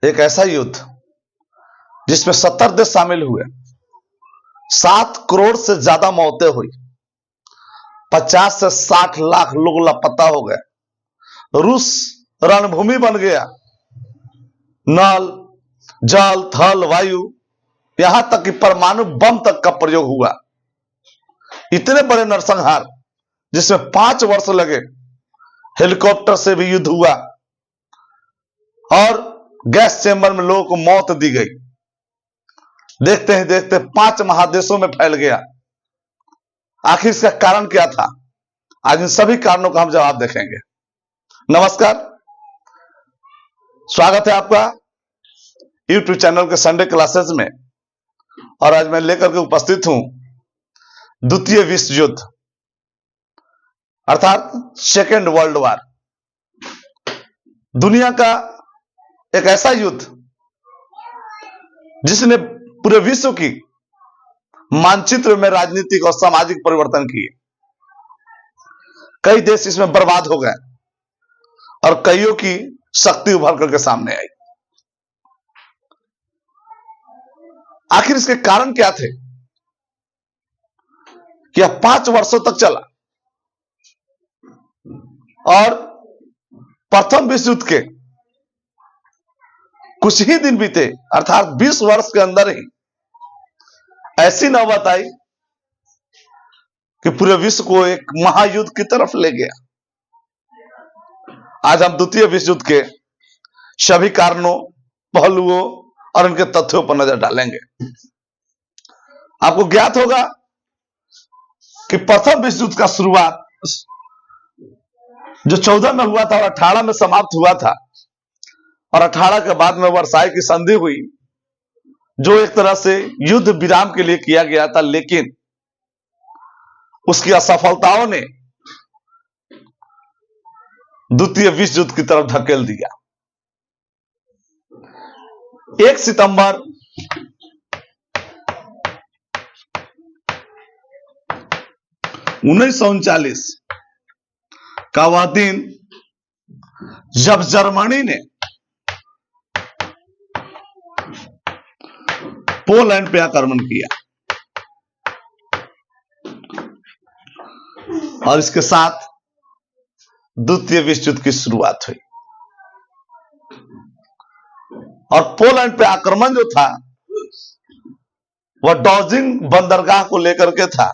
एक ऐसा युद्ध जिसमें 70 देश शामिल हुए, 7 करोड़ से ज्यादा मौतें हुई, 50 से 60 लाख लोग लापता हो गए, रूस रणभूमि बन गया, नल जल थल वायु यहां तक कि परमाणु बम तक का प्रयोग हुआ। इतने बड़े नरसंहार जिसमें 5 वर्ष लगे, हेलीकॉप्टर से भी युद्ध हुआ और गैस चैम्बर में लोगों को मौत दी गई। देखते ही देखते 5 महादेशों में फैल गया। आखिर इसका कारण क्या था? आज इन सभी कारणों का हम जवाब देखेंगे। नमस्कार, स्वागत है आपका YouTube चैनल के संडे क्लासेस में। और आज मैं लेकर के उपस्थित हूं द्वितीय विश्व युद्ध अर्थात सेकेंड वर्ल्ड वॉर। दुनिया का एक ऐसा युद्ध जिसने पूरे विश्व की मानचित्र में राजनीतिक और सामाजिक परिवर्तन किए। कई देश इसमें बर्बाद हो गए और कईयों की शक्ति उभर करके सामने आई। आखिर इसके कारण क्या थे? कि यह 5 वर्षों तक चला और प्रथम विश्व युद्ध के कुछ ही दिन बीते अर्थात 20 वर्ष के अंदर ही ऐसी नौबत आई कि पूरे विश्व को एक महायुद्ध की तरफ ले गया। आज हम द्वितीय विश्व युद्ध के सभी कारणों, पहलुओं और उनके तथ्यों पर नजर डालेंगे। आपको ज्ञात होगा कि प्रथम विश्व युद्ध का शुरुआत जो 14 में हुआ था और 18 में समाप्त हुआ था, और 18 के बाद में वर्साई की संधि हुई, जो एक तरह से युद्ध विराम के लिए किया गया था, लेकिन उसकी असफलताओं ने द्वितीय विश्व युद्ध की तरफ धकेल दिया। 1 सितंबर 1939 का वह दिन जब जर्मनी ने पोलैंड पे आक्रमण किया और इसके साथ द्वितीय विश्व युद्ध की शुरुआत हुई। और पोलैंड पे आक्रमण जो था वह डॉजिंग बंदरगाह को लेकर के था।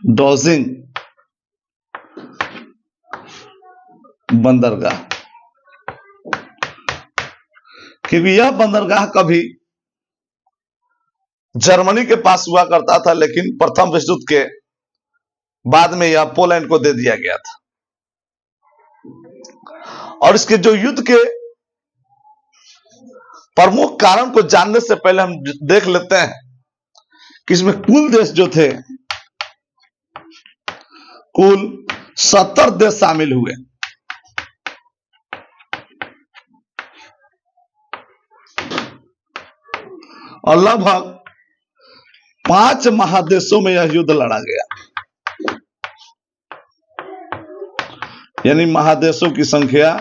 डॉजिंग बंदरगाह, क्योंकि यह बंदरगाह कभी जर्मनी के पास हुआ करता था, लेकिन प्रथम विश्व युद्ध के बाद में यह पोलैंड को दे दिया गया था। और इसके जो युद्ध के प्रमुख कारण को जानने से पहले हम देख लेते हैं कि इसमें कुल देश जो थे, कुल 70 देश शामिल हुए। और लगभग 5 महादेशों में यह युद्ध लड़ा गया। यानी महादेशों की संख्या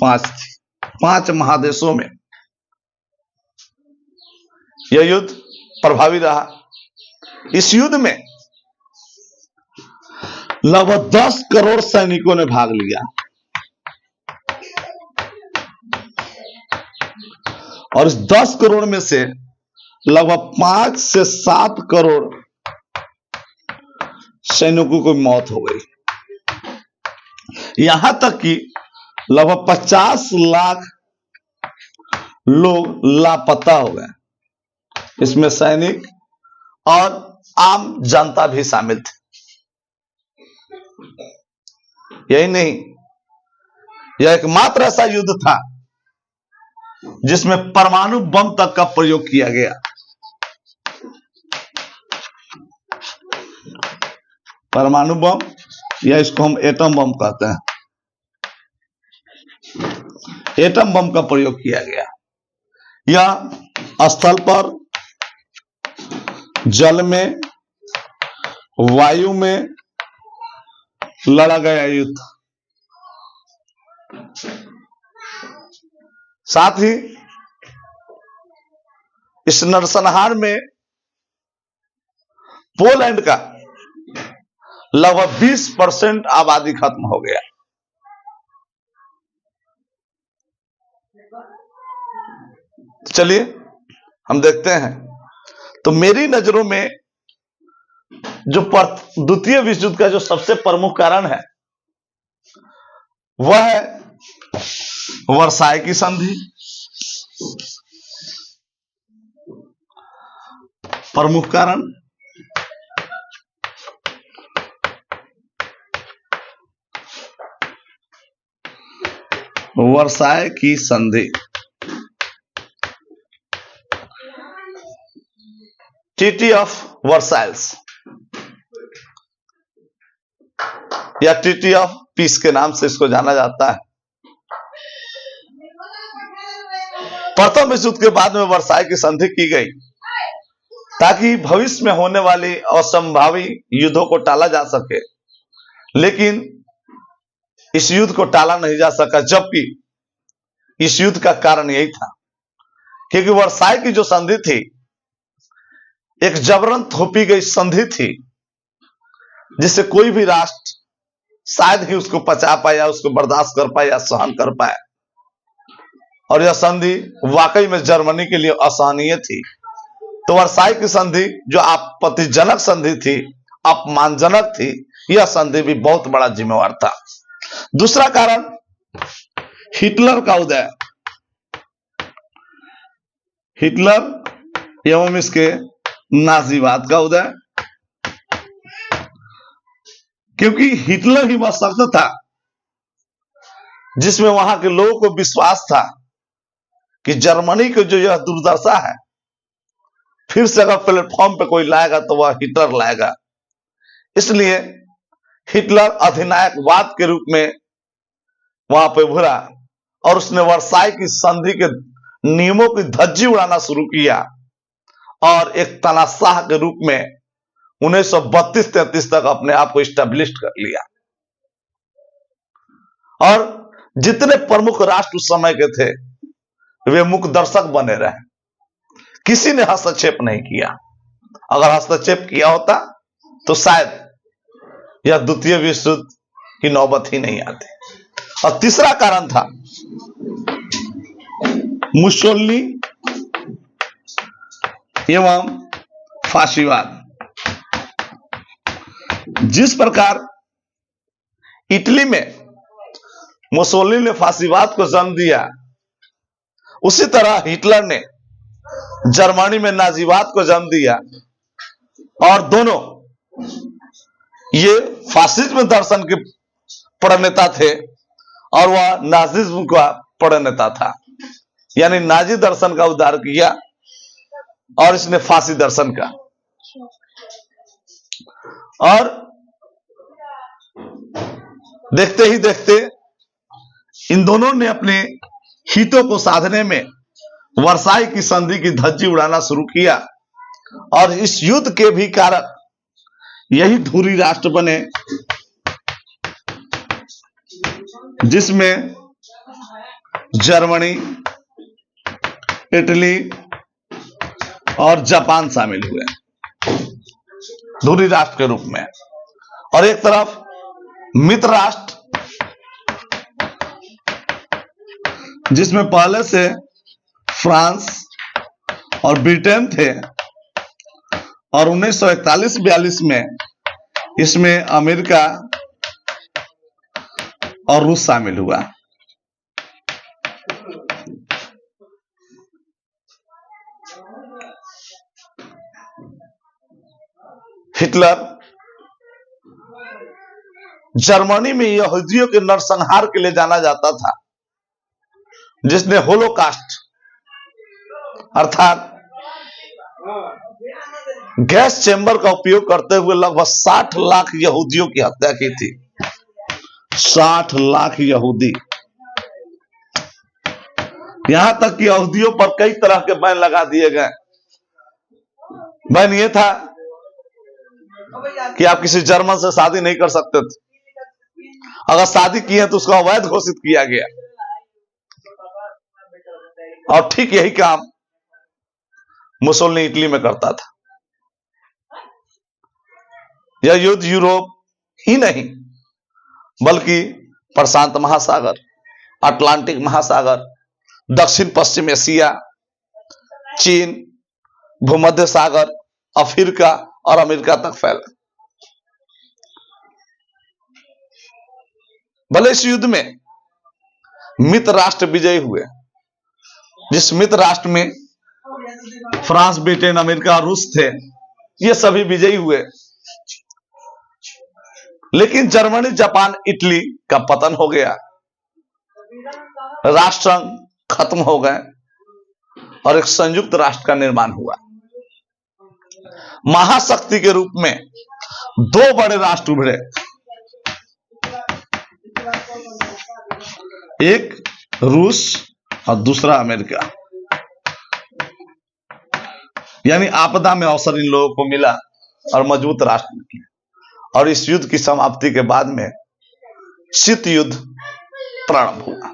5 थी। 5 महादेशों में यह युद्ध प्रभावी रहा। इस युद्ध में लगभग 10 करोड़ सैनिकों ने भाग लिया और इस 10 करोड़ में से लगभग 5 से 7 करोड़ सैनिकों की मौत हो गई। यहां तक कि लगभग 50 लाख लोग लापता हो गए। इसमें सैनिक और आम जनता भी शामिल थे। यही नहीं, यह एकमात्र ऐसा युद्ध था जिसमें परमाणु बम तक का प्रयोग किया गया। परमाणु बम या इसको हम एटम बम कहते हैं। एटम बम का प्रयोग किया गया। यह स्थल पर, जल में, वायु में लड़ा गया युद्ध। साथ ही इस नरसंहार में पोलैंड का लगभग 20% आबादी खत्म हो गया। चलिए हम देखते हैं। तो मेरी नजरों में जो द्वितीय विश्व युद्ध का जो सबसे प्रमुख कारण है वह है वर्साई की संधि। प्रमुख कारण वर्साई की संधि, ट्रीटी ऑफ वर्साइल्स या ट्रीटी ऑफ पीस के नाम से इसको जाना जाता है। प्रथम विश्व युद्ध के बाद में वर्साई की संधि की गई ताकि भविष्य में होने वाली असंभावी युद्धों को टाला जा सके, लेकिन इस युद्ध को टाला नहीं जा सका। जबकि इस युद्ध का कारण यही था क्योंकि वर्साई की जो संधि थी एक जबरन थोपी गई संधि थी जिससे कोई भी राष्ट्र शायद ही उसको पचा पाए या उसको बर्दाश्त कर पाए या सहन कर पाए, और यह संधि वाकई में जर्मनी के लिए असहनीय थी। तो वर्साई की संधि जो आपत्तिजनक संधि थी, अपमानजनक थी, यह संधि भी बहुत बड़ा जिम्मेवार था। दूसरा कारण हिटलर का उदय, हिटलर एवं इसके नाजीवाद का उदय, क्योंकि हिटलर ही वह शख्स था जिसमें वहां के लोगों को विश्वास था कि जर्मनी की जो यह दुर्दशा है फिर से अगर प्लेटफॉर्म पे कोई लाएगा तो वह हिटलर लाएगा। इसलिए हिटलर अधिनायकवाद के रूप में वहां पे उभरा और उसने वर्साई की संधि के नियमों की धज्जी उड़ाना शुरू किया और एक तानाशाह के रूप में 1932-33 तक अपने आप को स्टैब्लिश कर लिया। और जितने प्रमुख राष्ट्र उस समय के थे वे मुख्य दर्शक बने रहे, किसी ने हस्तक्षेप नहीं किया। अगर हस्तक्षेप किया होता तो शायद यह द्वितीय विश्व युद्ध की नौबत ही नहीं आती। और तीसरा कारण था मुसोलिनी एवं फाशीवाद। जिस प्रकार इटली में मुसोलिनी ने फाशीवाद को जन्म दिया, उसी तरह हिटलर ने जर्मनी में नाजीवाद को जन्म दिया, और दोनों ये फासिज्म दर्शन के प्रणेता थे और वह नाजिज्म का प्रणेता था। यानी नाजी दर्शन का उद्धार किया और इसने फांसी दर्शन का। और देखते ही देखते इन दोनों ने अपने हितों को साधने में वर्साई की संधि की धज्जी उड़ाना शुरू किया, और इस युद्ध के भी कारण यही धुरी राष्ट्र बने जिसमें जर्मनी, इटली और जापान शामिल हुए धुरी राष्ट्र के रूप में। और एक तरफ मित्र राष्ट्र जिसमें पहले से फ्रांस और ब्रिटेन थे, और 1941-42 में इसमें अमेरिका और रूस शामिल हुआ। हिटलर जर्मनी में यहूदियों के नरसंहार के लिए जाना जाता था, जिसने होलोकास्ट अर्थात गैस चेंबर का उपयोग करते हुए लगभग 60 लाख यहूदियों की हत्या की थी। 60 लाख यहूदी। यहां तक कि यहूदियों पर कई तरह के बैन लगा दिए गए। बैन ये था कि आप किसी जर्मन से शादी नहीं कर सकते थे, अगर शादी की है तो उसको अवैध घोषित किया गया। और ठीक यही काम मुसोलिनी इटली में करता था। यह युद्ध यूरोप ही नहीं बल्कि प्रशांत महासागर, अटलांटिक महासागर, दक्षिण पश्चिम एशिया, चीन, भूमध्य सागर, अफ्रीका और अमेरिका तक फैला। भले इस युद्ध में मित्र राष्ट्र विजयी हुए, जिस मित्र राष्ट्र में फ्रांस, ब्रिटेन, अमेरिका और रूस थे, ये सभी विजयी हुए, लेकिन जर्मनी, जापान, इटली का पतन हो गया, राष्ट्रसंघ खत्म हो गए और एक संयुक्त राष्ट्र का निर्माण हुआ। महाशक्ति के रूप में दो बड़े राष्ट्र उभरे, एक रूस और दूसरा अमेरिका। यानी आपदा में अवसर इन लोगों को मिला और मजबूत राष्ट्र निकले। और इस युद्ध की समाप्ति के बाद में शीत युद्ध प्रारंभ हुआ।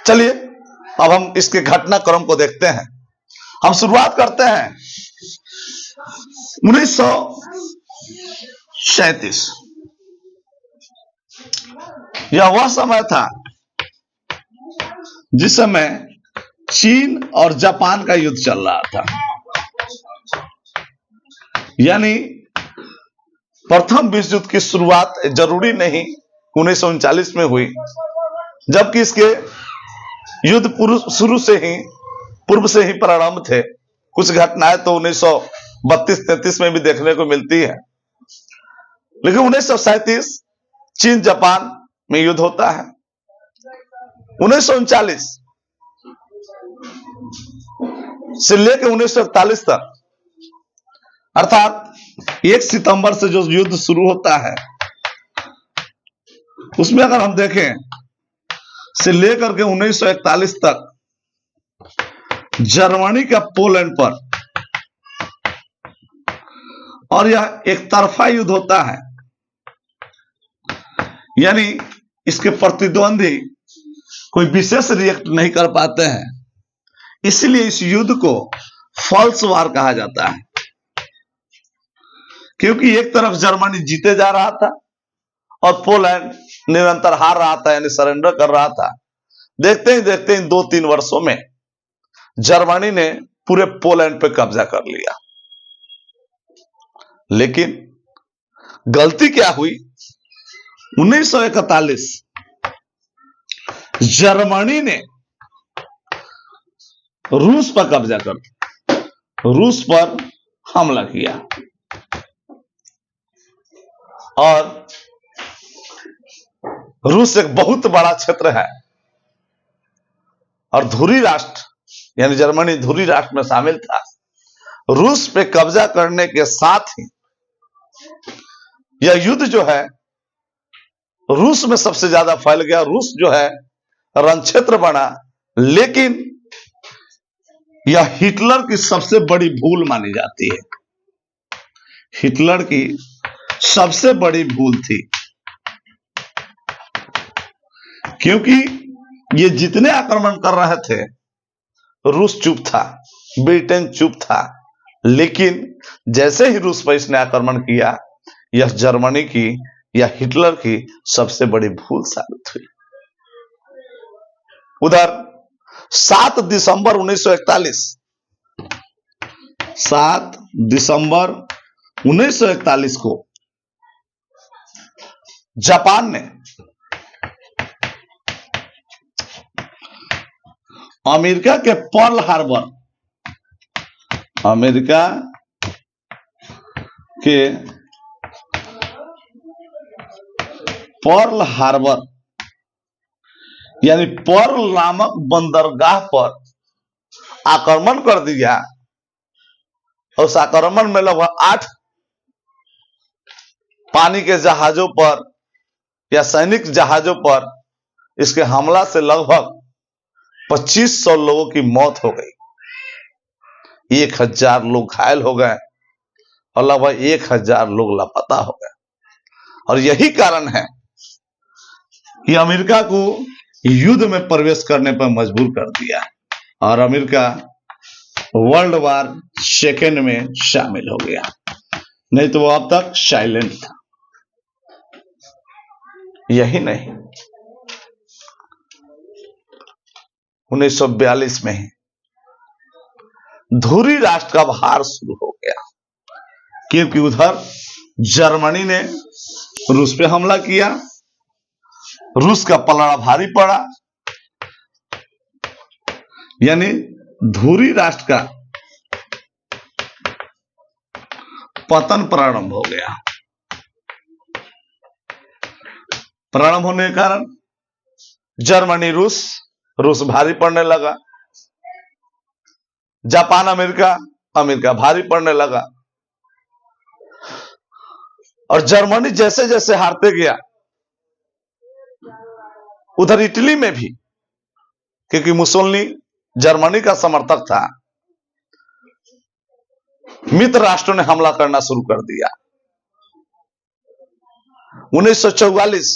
चलिए अब हम इसके घटनाक्रम को देखते हैं। हम शुरुआत करते हैं 1937। यह वह समय था जिस समय चीन और जापान का युद्ध चल रहा था। यानी प्रथम विश्व युद्ध की शुरुआत जरूरी नहीं 1939 में हुई, जबकि इसके युद्ध शुरू से ही पूर्व से ही प्रारंभ थे। कुछ घटनाएं तो 1932-33 में भी देखने को मिलती है, लेकिन 1937 चीन जापान में युद्ध होता है। 1939 से लेकर 1941 तक, अर्थात 1 सितंबर से जो युद्ध शुरू होता है, उसमें अगर हम देखें से लेकर के 1941 तक जर्मनी का पोलैंड पर, और यह एक तरफा युद्ध होता है। यानी इसके प्रतिद्वंदी कोई विशेष रिएक्ट नहीं कर पाते हैं, इसलिए इस युद्ध को फॉल्स वार कहा जाता है। क्योंकि एक तरफ जर्मनी जीते जा रहा था और पोलैंड निरंतर हार रहा था, यानी सरेंडर कर रहा था। देखते ही देखते इन 2-3 वर्षों में जर्मनी ने पूरे पोलैंड पे कब्जा कर लिया। लेकिन गलती क्या हुई, 1941 जर्मनी ने रूस पर कब्जा कर रूस पर हमला किया और रूस एक बहुत बड़ा क्षेत्र है और धुरी राष्ट्र यानी जर्मनी धुरी राष्ट्र में शामिल था। रूस पे कब्जा करने के साथ ही यह युद्ध जो है रूस में सबसे ज्यादा फैल गया। रूस जो है रणक्षेत्र बना, लेकिन यह हिटलर की सबसे बड़ी भूल मानी जाती है। हिटलर की सबसे बड़ी भूल थी, क्योंकि ये जितने आक्रमण कर रहे थे, रूस चुप था, ब्रिटेन चुप था, लेकिन जैसे ही रूस पर इसने आक्रमण किया, यह जर्मनी की या हिटलर की सबसे बड़ी भूल साबित हुई। उधर 7 दिसंबर 1941 को जापान ने अमेरिका के पर्ल हार्बर यानी पर्ल नामक बंदरगाह पर आक्रमण कर दिया। उस आक्रमण में लगभग 8 पानी के जहाजों पर या सैनिक जहाजों पर इसके हमला से लगभग 2500 लोगों की मौत हो गई, 1000 लोग घायल हो गए और लगभग 1000 लोग लापता हो गए। और यही कारण है ये अमेरिका को युद्ध में प्रवेश करने पर मजबूर कर दिया और अमेरिका वर्ल्ड वार सेकेंड में शामिल हो गया, नहीं तो वो अब तक साइलेंट था। यही नहीं, 1942 में ही धुरी राष्ट्र का भार शुरू हो गया, क्योंकि उधर जर्मनी ने रूस पे हमला किया, रूस का पलड़ा भारी पड़ा, यानी धुरी राष्ट्र का पतन प्रारंभ हो गया। प्रारंभ होने के कारण जर्मनी रूस भारी पड़ने लगा, जापान अमेरिका भारी पड़ने लगा, और जर्मनी जैसे जैसे हारते गया, उधर इटली में भी, क्योंकि मुसोलिनी जर्मनी का समर्थक था, मित्र राष्ट्रों ने हमला करना शुरू कर दिया। 1944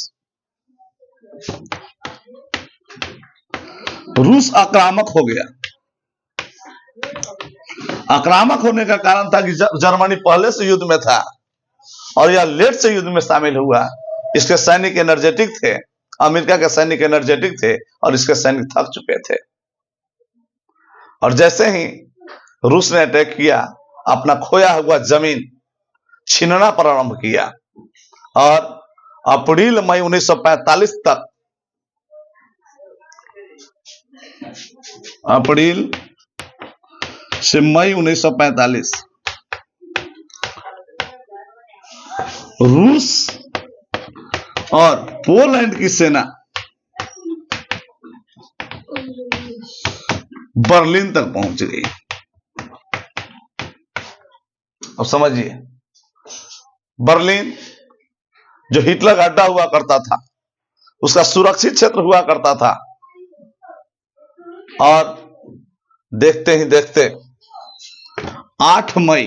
रूस आक्रामक हो गया। आक्रामक होने का कारण था कि जर्मनी पहले से युद्ध में था और यह लेट से युद्ध में शामिल हुआ। इसके सैनिक एनर्जेटिक थे, अमेरिका के सैनिक एनर्जेटिक थे और इसके सैनिक थक चुके थे। और जैसे ही रूस ने अटैक किया, अपना खोया हुआ जमीन छीनना प्रारंभ किया और अप्रैल मई 1945 तक, अप्रैल से मई 1945 रूस और पोलैंड की सेना बर्लिन तक पहुंच गई। अब समझिए, बर्लिन जो हिटलर का अड्डा हुआ करता था, उसका सुरक्षित क्षेत्र हुआ करता था, और देखते ही देखते 8 मई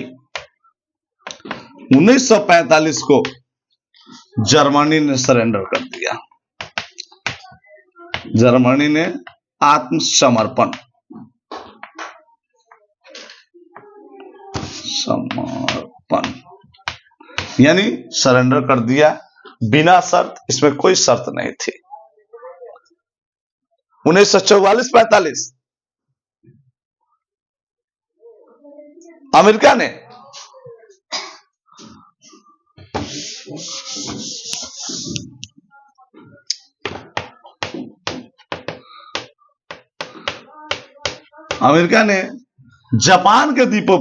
1945 को जर्मनी ने सरेंडर कर दिया। जर्मनी ने आत्मसमर्पण यानी सरेंडर कर दिया बिना शर्त। इसमें कोई शर्त नहीं थी। 1944-45 अमेरिका ने जापान के द्वीपों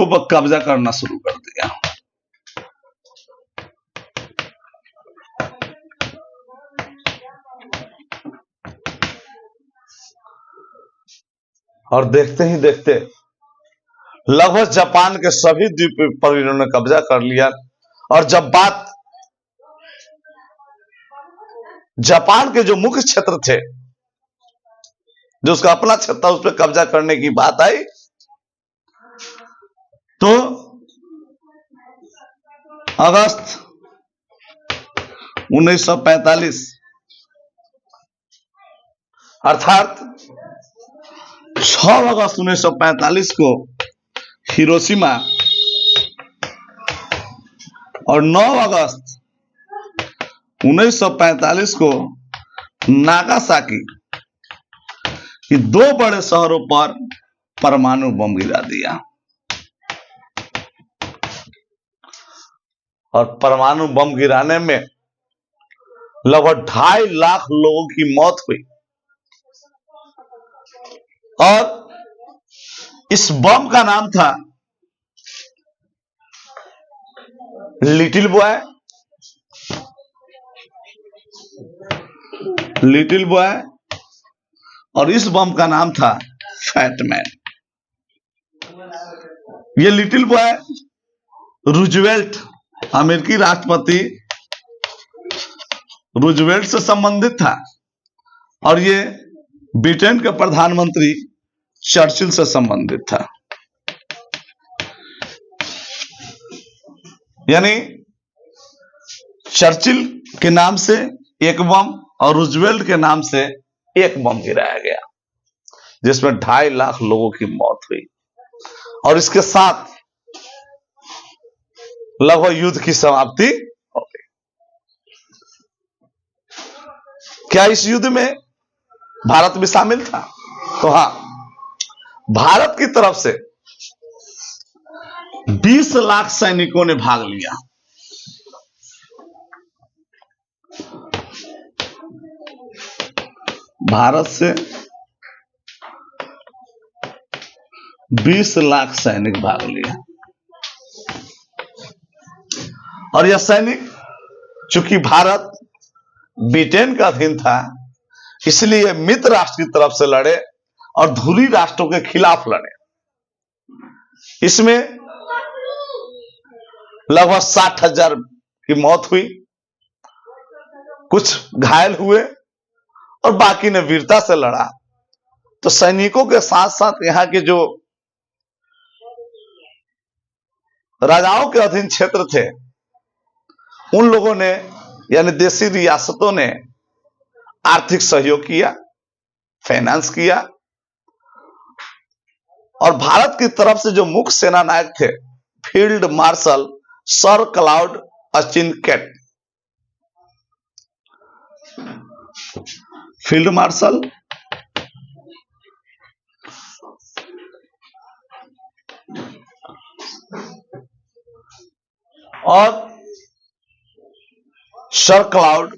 पर कब्जा करना शुरू कर दिया। और देखते ही देखते लगभग जापान के सभी द्वीप पर इन्होंने कब्जा कर लिया। और जब बात जापान के जो मुख्य क्षेत्र थे, जो उसका अपना क्षेत्र था, उस पर कब्जा करने की बात आई, तो अगस्त 1945 अर्थात 6 अगस्त 1945 को हिरोशिमा और 9 अगस्त 1945 को नागासाकी, ये 2 बड़े शहरों पर परमाणु बम गिरा दिया। और परमाणु बम गिराने में लगभग 2.5 लाख लोगों की मौत हुई। और इस बम का नाम था लिटिल बॉय, और इस बम का नाम था फैटमैन। ये लिटिल बॉय रूजवेल्ट, अमेरिकी राष्ट्रपति रूजवेल्ट से संबंधित था, और ये ब्रिटेन के प्रधानमंत्री चर्चिल से संबंधित था। यानी चर्चिल के नाम से एक बम और रूजवेल्ट के नाम से एक बम गिराया गया, जिसमें 2.5 लाख लोगों की मौत हुई और इसके साथ लगभग युद्ध की समाप्ति हो गई। क्या इस युद्ध में भारत भी शामिल था? तो हां, भारत की तरफ से 20 लाख सैनिकों ने भाग लिया। भारत से 20 लाख सैनिक भाग लिया और यह सैनिक, चूंकि भारत ब्रिटेन का अधीन था, इसलिए मित्र राष्ट्र की तरफ से लड़े और धुरी राष्ट्रों के खिलाफ लड़े। इसमें लगभग 60,000 की मौत हुई, कुछ घायल हुए और बाकी ने वीरता से लड़ा। तो सैनिकों के साथ साथ यहां के जो राजाओं के अधीन क्षेत्र थे, उन लोगों ने, यानी देशी रियासतों ने आर्थिक सहयोग किया, फाइनेंस किया और भारत की तरफ से जो मुख्य सेना नायक थे, field marshal sir Claude Auchinleck, field marshal और सर क्लाउड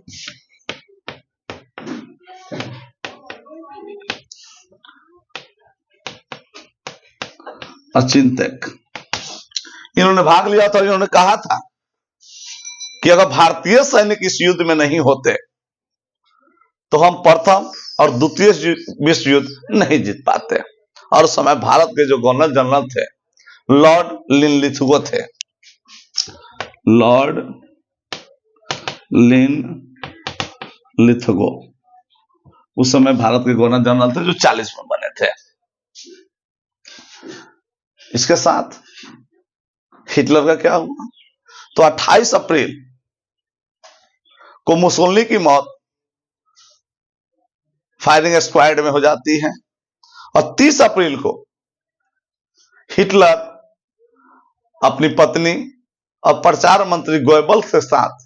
अचिनकैट, इन्होंने भाग लिया था। इन्होंने कहा था कि अगर भारतीय सैनिक इस युद्ध में नहीं होते तो हम प्रथम और द्वितीय विश्व युद्ध नहीं जीत पाते। और उस समय भारत के जो गवर्नर जनरल थे, लॉर्ड लिनलिथगो थे, लॉर्ड लिनलिथगो उस समय भारत के गवर्नर जनरल थे, जो 40 में बने थे। इसके साथ हिटलर का क्या हुआ? तो 28 अप्रैल को मुसोलिनी की मौत फायरिंग स्क्वाड में हो जाती है और 30 अप्रैल को हिटलर अपनी पत्नी और प्रचार मंत्री गोएबल्स के साथ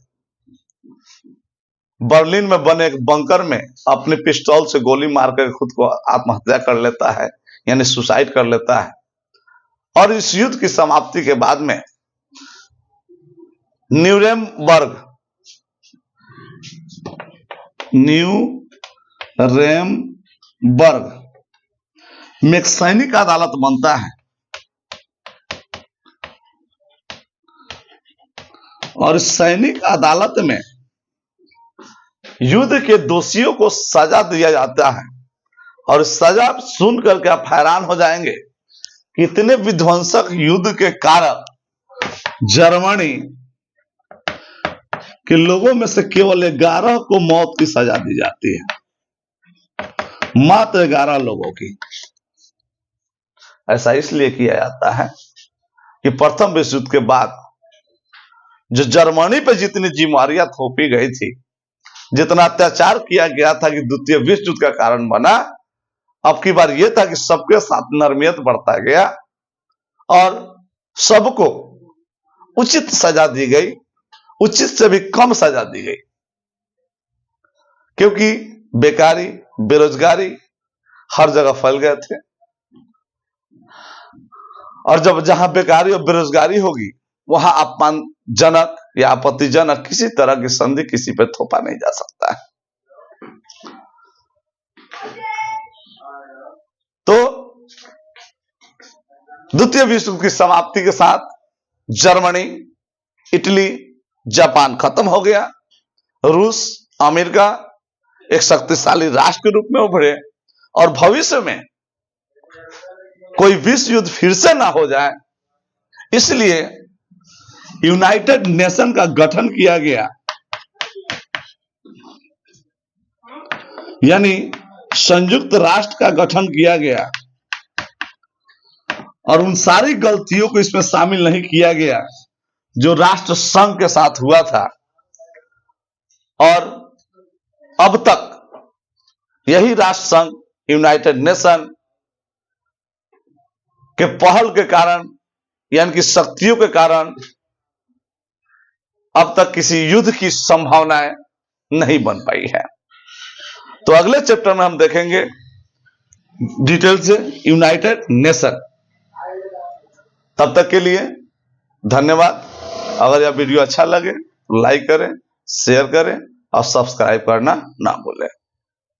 बर्लिन में बने एक बंकर में अपने पिस्तौल से गोली मारकर खुद को आत्महत्या कर लेता है, यानी सुसाइड कर लेता है। और इस युद्ध की समाप्ति के बाद में न्यूरेमबर्ग में एक सैनिक अदालत बनता है और इस सैनिक अदालत में युद्ध के दोषियों को सजा दिया जाता है। और सजा सुन करके आप हैरान हो जाएंगे कि इतने विध्वंसक युद्ध के कारण जर्मनी के लोगों में से केवल 11 को मौत की सजा दी जाती है, मात्र 11 लोगों की। ऐसा इसलिए किया जाता है कि प्रथम विश्व युद्ध के बाद जो जर्मनी पे जितनी जिम्मेवारियां थोपी गई थी, जितना अत्याचार किया गया था कि द्वितीय विश्व युद्ध का कारण बना, अब की बार यह था कि सबके साथ नरमियत बढ़ता गया और सबको उचित सजा दी गई, उचित से भी कम सजा दी गई। क्योंकि बेकारी, बेरोजगारी हर जगह फैल गए थे और जब जहां बेकारी और बेरोजगारी होगी, वहां अपमानजनक या आपत्तिजनक किसी तरह की संधि किसी पे थोपा नहीं जा सकता है। तो द्वितीय विश्व युद्ध की समाप्ति के साथ जर्मनी, इटली, जापान खत्म हो गया। रूस, अमेरिका एक शक्तिशाली राष्ट्र के रूप में उभरे और भविष्य में कोई विश्व युद्ध फिर से ना हो जाए, इसलिए यूनाइटेड नेशन का गठन किया गया, यानी संयुक्त राष्ट्र का गठन किया गया। और उन सारी गलतियों को इसमें शामिल नहीं किया गया जो राष्ट्र संघ के साथ हुआ था, और अब तक यही राष्ट्र संघ यूनाइटेड नेशन के पहल के कारण, यानी कि शक्तियों के कारण, अब तक किसी युद्ध की संभावनाएं नहीं बन पाई है। तो अगले चैप्टर में हम देखेंगे डिटेल से यूनाइटेड नेशन। तब तक के लिए धन्यवाद। अगर यह वीडियो अच्छा लगे तो लाइक करें, शेयर करें और सब्सक्राइब करना ना भूलें।